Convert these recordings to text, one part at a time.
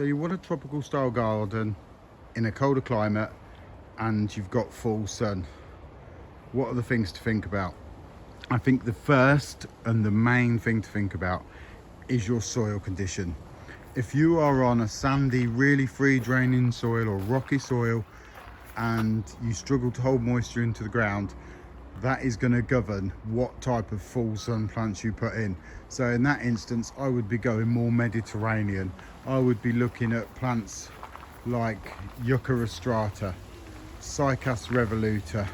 So you want a tropical style garden in a colder climate and you've got full sun. What are the things to think about? I think the first and the main thing to think about is your soil condition. If you are on a sandy, really free draining soil or rocky soil and you struggle to hold moisture into the ground, that is going to govern what type of full sun plants you put in. So in that instance, I would be going more Mediterranean. I would be looking at plants like Yucca rostrata, Cycas revoluta,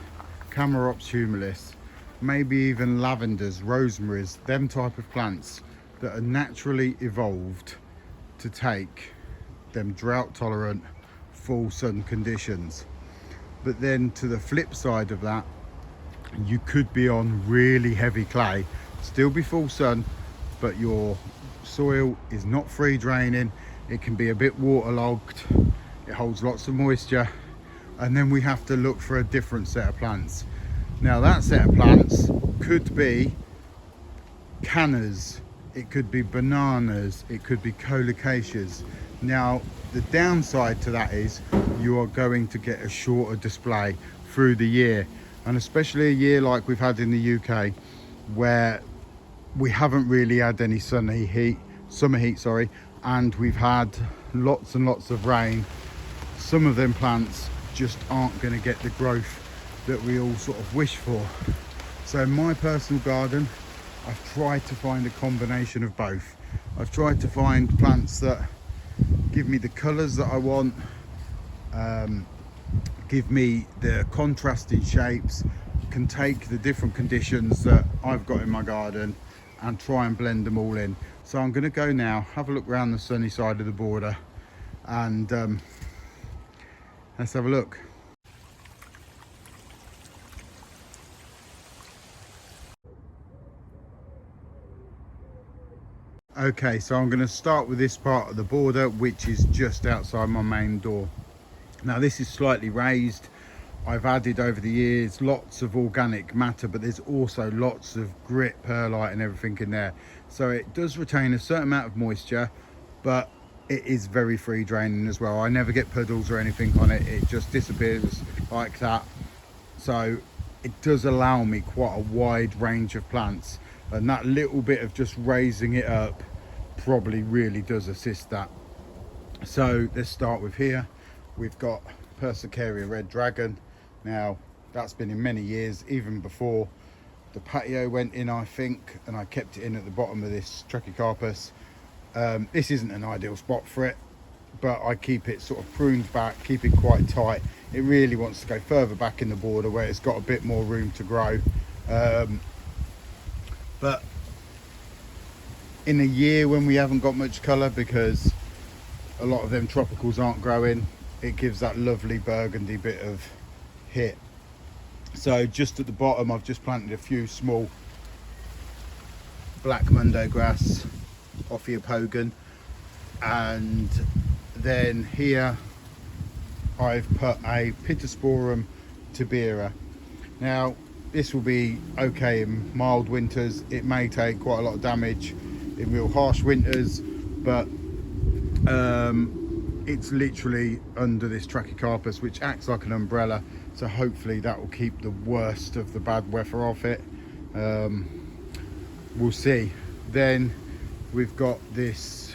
Camarops humilis, maybe even lavenders, rosemaries, them type of plants that are naturally evolved to take them drought tolerant full sun conditions. But then to the flip side of that, you could be on really heavy clay, still be full sun, but your soil is not free draining. It can be a bit waterlogged, it holds lots of moisture, and then we have to look for a different set of plants. Now that set of plants could be cannas, it could be bananas, it could be colocaceas. Now the downside to that is you are going to get a shorter display through the year, and especially a year like we've had in the UK where we haven't really had any summer heat, and we've had lots and lots of rain. Some of them plants just aren't going to get the growth that we all sort of wish for. So in my personal garden, I've tried to find a combination of both. I've tried to find plants that give me the colours that I want, give me the contrasting shapes, can take the different conditions that I've got in my garden and try and blend them all in. So I'm going to go now, have a look around the sunny side of the border, and let's have a look. Okay, so I'm going to start with this part of the border, which is just outside my main door. Now this is slightly raised. I've added over the years lots of organic matter, but there's also lots of grit, perlite and everything in there. So it does retain a certain amount of moisture, but it is very free draining as well. I never get puddles or anything on it. It just disappears like that. So it does allow me quite a wide range of plants, and that little bit of just raising it up probably really does assist that. So let's start with here. We've got Persicaria red dragon. Now that's been in many years, even before the patio went in, I think, and I kept it in at the bottom of this Trachycarpus. This isn't an ideal spot for it, but I keep it sort of pruned back, keep it quite tight. It really wants to go further back in the border where it's got a bit more room to grow. But in a year when we haven't got much colour, because a lot of them tropicals aren't growing, it gives that lovely burgundy bit of hit. So just at the bottom I've just planted a few small black Monday grass, Ophiopogon, and then here I've put a Pittosporum tibera. Now this will be okay in mild winters. It may take quite a lot of damage in real harsh winters, but it's literally under this Trachycarpus, which acts like an umbrella, so hopefully that will keep the worst of the bad weather off it. We'll see. Then we've got this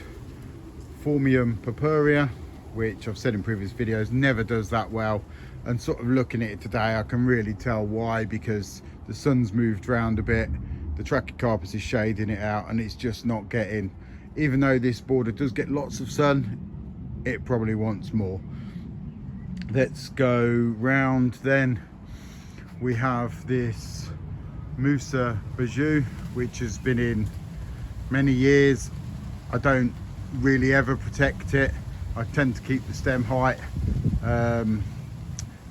Phormium purpurea, which I've said in previous videos never does that well, and sort of looking at it today I can really tell why, because the sun's moved around a bit, the Trachycarpus is shading it out, and it's just not getting, even though this border does get lots of sun, it probably wants more. Let's go round. Then we have this Musa Bijou, which has been in many years. I don't really ever protect it. I tend to keep the stem height. I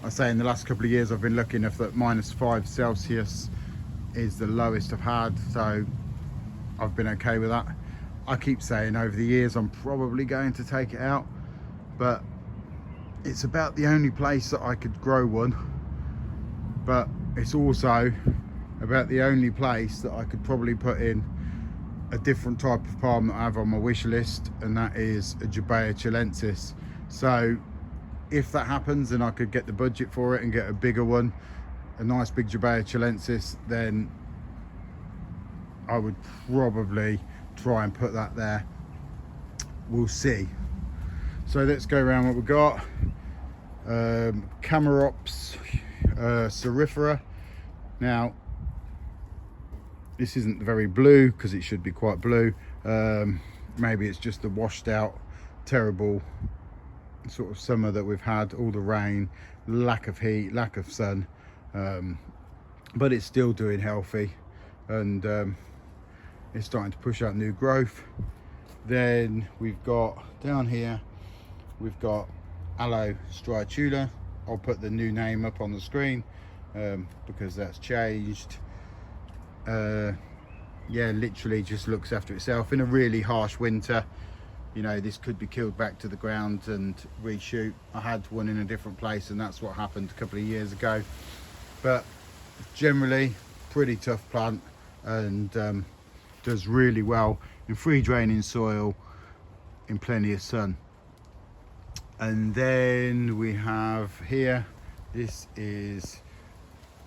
say in the last couple of years I've been looking at that -5 Celsius is the lowest I've had, so I've been okay with that. I keep saying over the years I'm probably going to take it out, but it's about the only place that I could grow one, but it's also about the only place that I could probably put in a different type of palm that I have on my wish list, and that is a Jubea chilensis. So if that happens and I could get the budget for it and get a bigger one, a nice big Jubea chilensis, then I would probably try and put that there. We'll see. So let's go around what we got. Chamaerops cerifera. Now this isn't very blue because it should be quite blue. Maybe it's just the washed out terrible sort of summer that we've had, all the rain, lack of heat, lack of sun, but it's still doing healthy, and it's starting to push out new growth. Then we've got down here, we've got Aloe striatula. I'll put the new name up on the screen because that's changed. Yeah, literally just looks after itself in a really harsh winter. You know, this could be killed back to the ground and reshoot. I had one in a different place and that's what happened a couple of years ago. But generally pretty tough plant, and does really well in free draining soil in plenty of sun. And then we have here, this is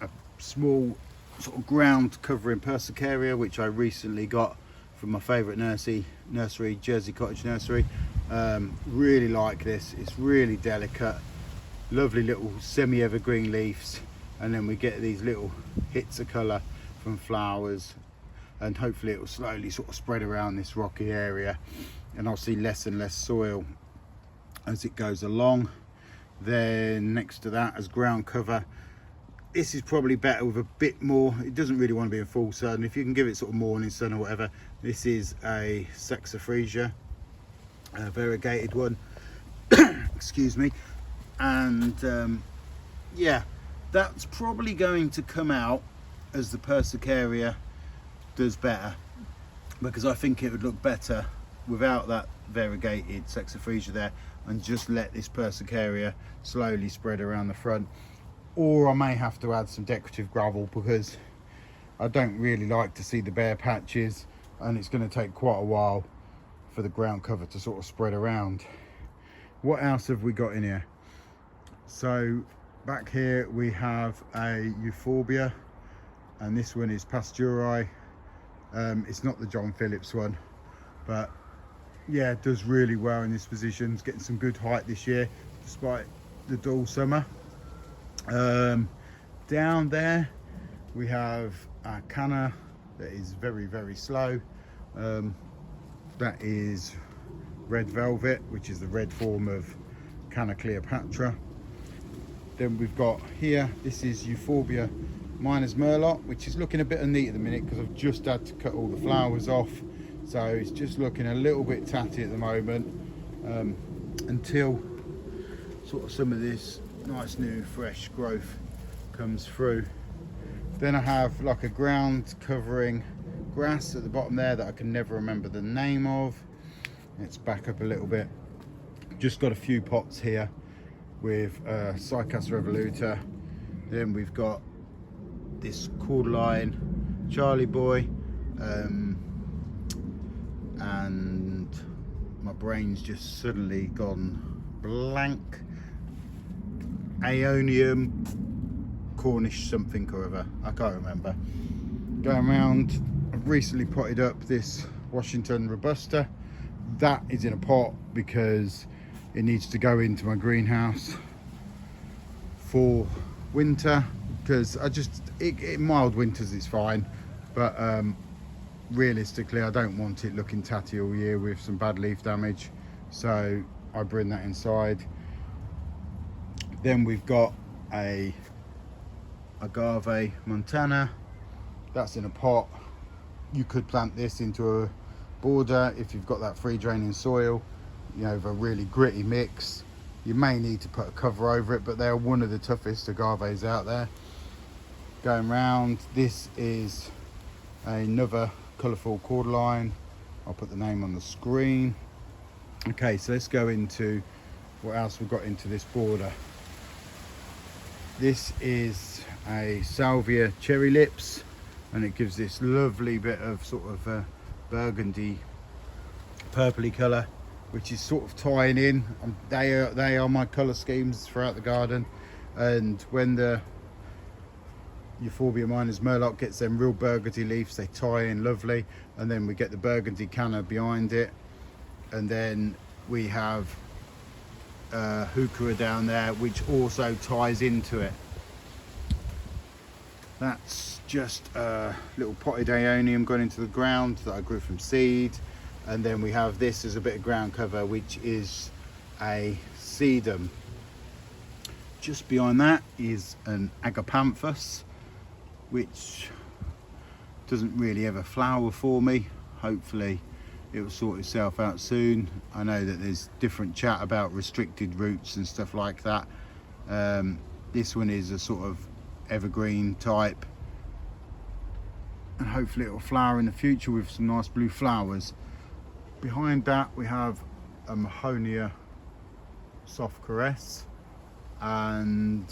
a small sort of ground covering Persicaria, which I recently got from my favourite nursery, Jersey Cottage Nursery. Really like this. It's really delicate, lovely little semi-evergreen leaves, and then we get these little hits of colour from flowers, and hopefully it will slowly sort of spread around this rocky area, and I'll see less and less soil as it goes along. Then next to that, as ground cover, this is probably better with a bit more, it doesn't really want to be in full sun. If you can give it sort of morning sun or whatever, this is a Saxifraga, a variegated one. Excuse me. And yeah, that's probably going to come out as the Persicaria does better, because I think it would look better without that variegated Saxifraga there, and just let this Persicaria slowly spread around the front. Or I may have to add some decorative gravel, because I don't really like to see the bare patches, and it's going to take quite a while for the ground cover to sort of spread around. What else have we got in here? So back here we have a Euphorbia, and this one is Pasteurii. It's not the John Phillips one, but yeah, it does really well in this position. It's getting some good height this year despite the dull summer. Down there we have a Canna that is very, very slow. That is Red Velvet, which is the red form of Canna Cleopatra. Then we've got here, this is Euphorbia Miners Merlot, which is looking a bit neat at the minute because I've just had to cut all the flowers off, so it's just looking a little bit tatty at the moment, until sort of some of this nice new fresh growth comes through. Then I have like a ground covering grass at the bottom there that I can never remember the name of. Let's back up a little bit. Just got a few pots here with Cycas revoluta. Then we've got this cordyline Charlie Boy, and my brain's just suddenly gone blank. Aeonium Cornish something or other, I can't remember. Going around, I've recently potted up this Washington Robusta. That is in a pot because it needs to go into my greenhouse for winter, because I just mild winters it's fine, but realistically I don't want it looking tatty all year with some bad leaf damage, so I bring that inside. Then we've got a Agave Montana, that's in a pot. You could plant this into a border if you've got that free draining soil, you know, with a really gritty mix. You may need to put a cover over it, but they're one of the toughest agaves out there. Going round, this is another colourful cordyline. I'll put the name on the screen. Okay, so let's go into what else we've got into this border. This is a Salvia Cherry Lips, and it gives this lovely bit of sort of burgundy purpley colour, which is sort of tying in. They are my colour schemes throughout the garden. And when the Euphorbia Minors Murloc gets them real burgundy leaves, they tie in lovely. And then we get the burgundy canna behind it. And then we have Heuchera down there, which also ties into it. That's just a little potted Aeonium gone into the ground that I grew from seed. And then we have this as a bit of ground cover, which is a sedum. Just behind that is an Agapanthus, which doesn't really ever flower for me. Hopefully it will sort itself out soon. I know that there's different chat about restricted roots and stuff like that. This one is a sort of evergreen type, and hopefully it will flower in the future with some nice blue flowers. Behind that we have a Mahonia soft caress, and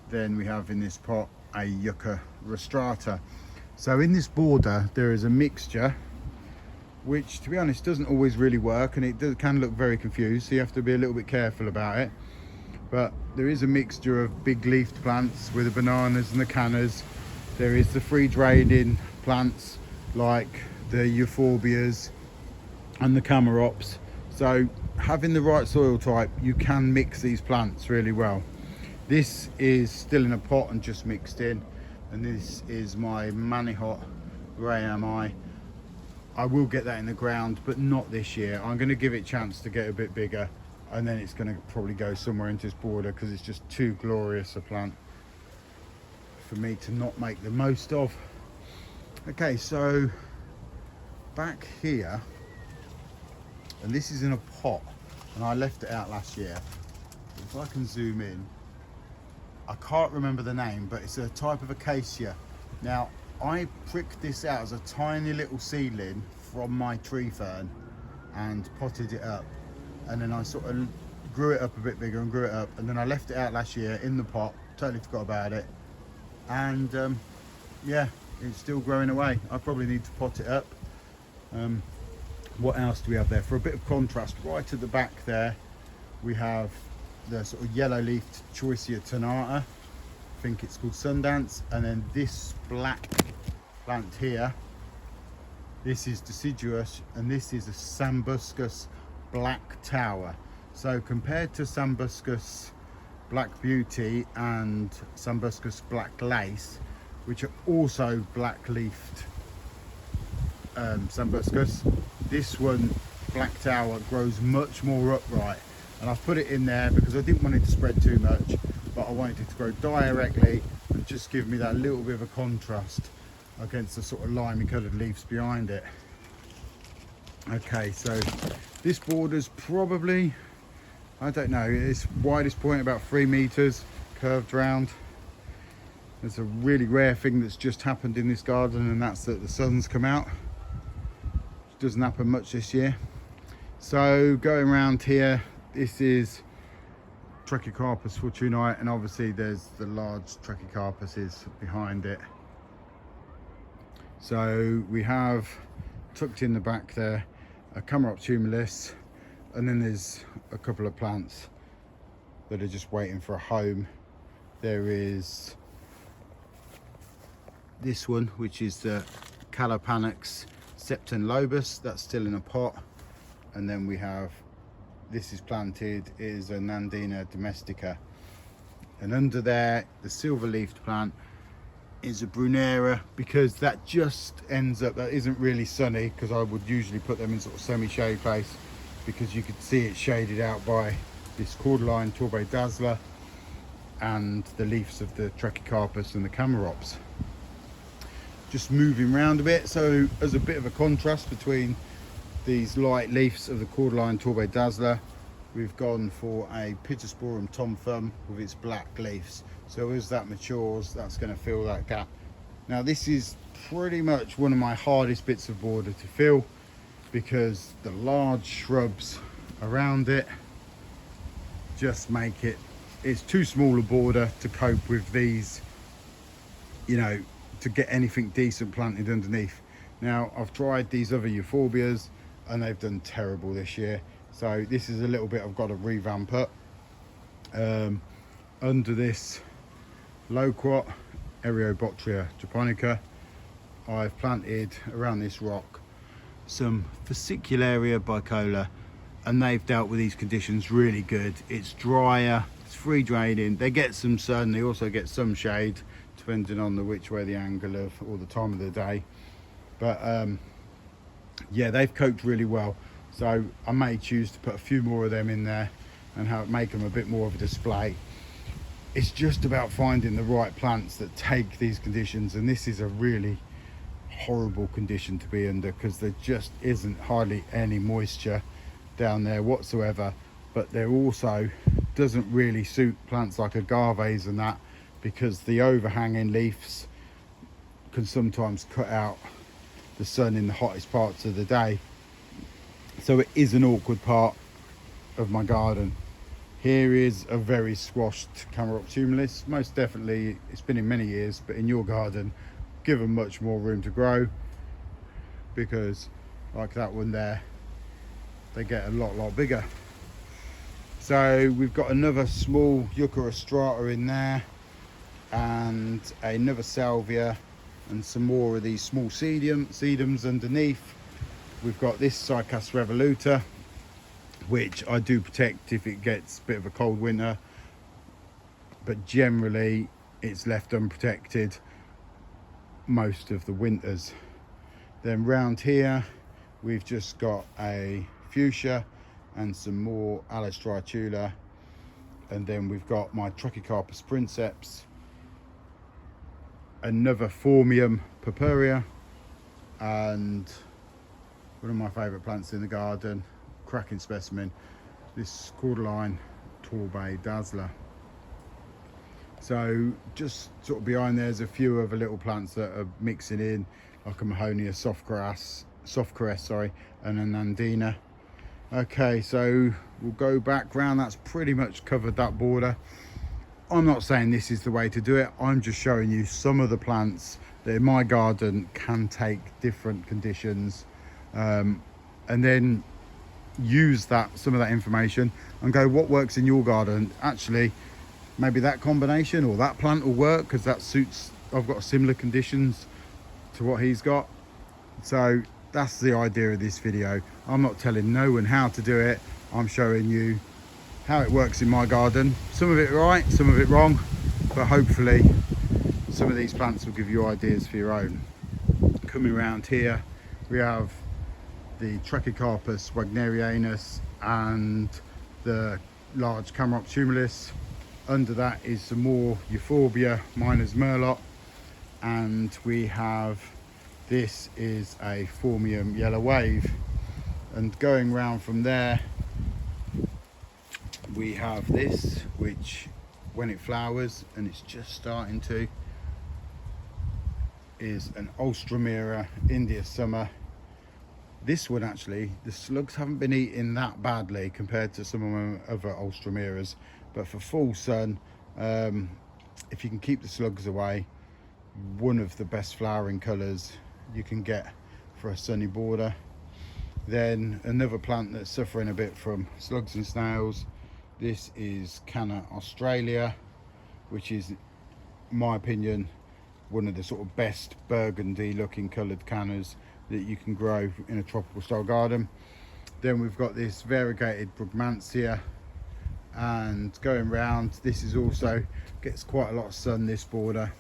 then we have in this pot a Yucca rostrata. So in this border there is a mixture which, to be honest, doesn't always really work, and it can look very confused, so you have to be a little bit careful about it. But there is a mixture of big leafed plants with the bananas and the cannas. There is the free draining plants like the euphorbias and the camarops. So having the right soil type, you can mix these plants really well. This is still in a pot and just mixed in, and this is my Manihot Rayami. I will get that in the ground, but not this year. I'm going to give it a chance to get a bit bigger, and then it's going to probably go somewhere into this border because it's just too glorious a plant for me to not make the most of. Okay, so back here, and this is in a pot, and I left it out last year. If I can zoom in, I can't remember the name, but it's a type of acacia. Now, I pricked this out as a tiny little seedling from my tree fern and potted it up, and then I sort of grew it up a bit bigger and grew it up, and then I left it out last year in the pot, totally forgot about it, and yeah, it's still growing away. I probably need to pot it up. What else do we have there? For a bit of contrast, right at the back there we have the sort of yellow leafed Choicea tonata, I think it's called Sundance, and then this black plant here, this is deciduous, and this is a Sambucus Black Tower. So compared to Sambucus Black Beauty and Sambucus Black Lace, which are also black leafed Sambucus, this one, Black Tower, grows much more upright, and I've put it in there because I didn't want it to spread too much, but I wanted it to grow directly and just give me that little bit of a contrast against the sort of limey coloured leaves behind it. Okay, so this border's probably, I don't know, its widest point about 3 meters, curved round. There's a really rare thing that's just happened in this garden, and that's that the sun's come out. It doesn't happen much this year. So going around here, this is Trachycarpus fortunei, and obviously there's the large Trachycarpuses behind it. So we have, tucked in the back there, a Camarops humilis, and then there's a couple of plants that are just waiting for a home. There is this one, which is the Calopanax septenlobus, that's still in a pot, and then we have, this is planted, is a Nandina domestica, and under there the silver leafed plant is a Brunera, because that just ends up, that isn't really sunny, because I would usually put them in sort of semi-shade place, because you could see it shaded out by this Cordyline Torbay Dazzler and the leaves of the Trachycarpus and the Camarops. Just moving around a bit, so as a bit of a contrast between these light leaves of the Cordyline Torbay Dazzler, we've gone for a Pittosporum Tom Thumb with its black leaves. So as that matures, that's going to fill that gap. Now this is pretty much one of my hardest bits of border to fill, because the large shrubs around it just make it, it's too small a border to cope with these, you know, to get anything decent planted underneath. Now I've tried these other euphorbias and they've done terrible this year, so this is a little bit I've got to revamp up. Under this loquat, Eriobotrya japonica, I've planted around this rock some Fascicularia bicolor, and they've dealt with these conditions really good. It's drier, it's free draining, they get some sun, they also get some shade depending on which way the angle of or the time of the day. But yeah, they've coped really well, so I may choose to put a few more of them in there and make them a bit more of a display. It's just about finding the right plants that take these conditions, and this is a really horrible condition to be under because there just isn't hardly any moisture down there whatsoever. But there also doesn't really suit plants like agaves and that, because the overhanging leaves can sometimes cut out the sun in the hottest parts of the day. So it is an awkward part of my garden. Here is a very squashed Camerops humilis. Most definitely, it's been in many years, but in your garden, give them much more room to grow, because like that one there, they get a lot bigger. So we've got another small Yucca Strata in there, and another salvia, and some more of these small sedums underneath. We've got this Cycas revoluta, which I do protect if it gets a bit of a cold winter, but generally it's left unprotected most of the winters. Then round here we've just got a fuchsia and some more Alistricula, and then we've got my Trachycarpus princeps, another Formium purpurea, and one of my favourite plants in the garden, cracking specimen, this Cordyline Torbay dazzler. So just sort of behind there's a few other little plants that are mixing in, like a Mahonia soft caress, and a Nandina. Okay, so we'll go back round. That's pretty much covered that border. I'm not saying this is the way to do it, I'm just showing you some of the plants that in my garden can take different conditions, and then use some of that information and go, what works in your garden? Actually, maybe that combination or that plant will work because that suits, I've got similar conditions to what he's got. So that's the idea of this video. I'm not telling no one how to do it, I'm showing you how it works in my garden. Some of it right, some of it wrong, but hopefully some of these plants will give you ideas for your own. Coming around here, we have the Trachycarpus wagnerianus and the large Camerops humilis. Under that is some more Euphorbia Miner's Merlot, and we have, this is a Formium Yellow Wave. And going round from there, we have this, which when it flowers, and it's just starting to, is an Alströmera India Summer. This one actually, the slugs haven't been eating that badly compared to some of my other Alströmeras, but for full sun, if you can keep the slugs away, one of the best flowering colours you can get for a sunny border. Then another plant that's suffering a bit from slugs and snails, this is Canna Australia, which is, in my opinion, one of the sort of best burgundy looking coloured cannas that you can grow in a tropical style garden. Then we've got this variegated Brugmansia, and going round, this is also gets quite a lot of sun, this border.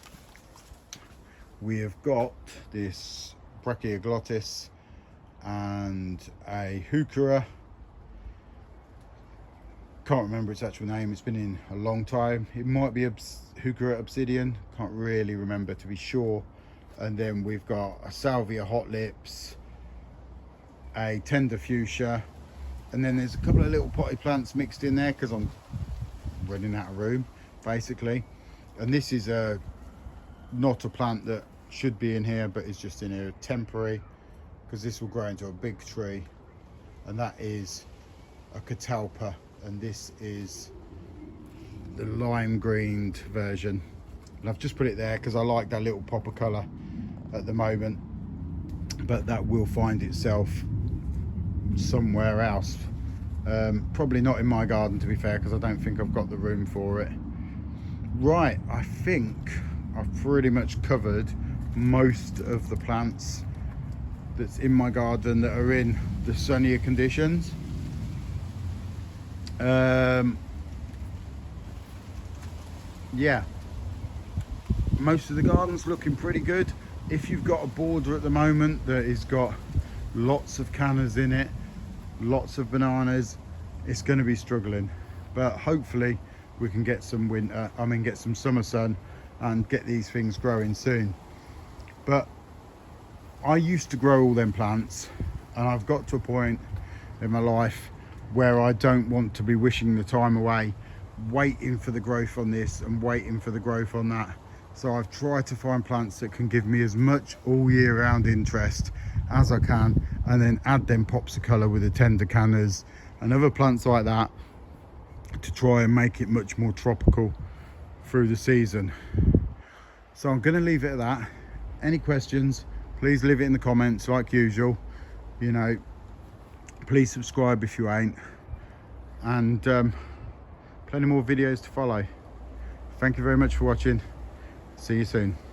We have got this Brachioglottis and a Heuchera. Can't remember its actual name, it's been in a long time. It might be Heuchera obsidian, can't really remember to be sure. And then we've got a Salvia hot lips, a tender fuchsia, and then there's a couple of little potty plants mixed in there because I'm running out of room basically. And this is not a plant that should be in here, but it's just in here temporary because this will grow into a big tree, and that is a Catalpa, and this is the lime greened version, and I've just put it there because I like that little pop of colour at the moment. but that will find itself somewhere else. Probably not in my garden, to be fair, because I don't think I've got the room for it. Right, I think I've pretty much covered most of the plants that's in my garden that are in the sunnier conditions. Yeah, most of the garden's looking pretty good. If you've got a border at the moment that has got lots of cannas in it, lots of bananas, it's going to be struggling, but hopefully we can get some get some summer sun and get these things growing soon. But I used to grow all them plants, and I've got to a point in my life where I don't want to be wishing the time away, waiting for the growth on this and waiting for the growth on that. So I've tried to find plants that can give me as much all year round interest as I can, and then add them pops of colour with the tender cannas and other plants like that to try and make it much more tropical through the season. So I'm going to leave it at that. Any questions, please leave it in the comments like usual. You know, please subscribe if you ain't, and plenty more videos to follow. Thank you very much for watching. See you soon.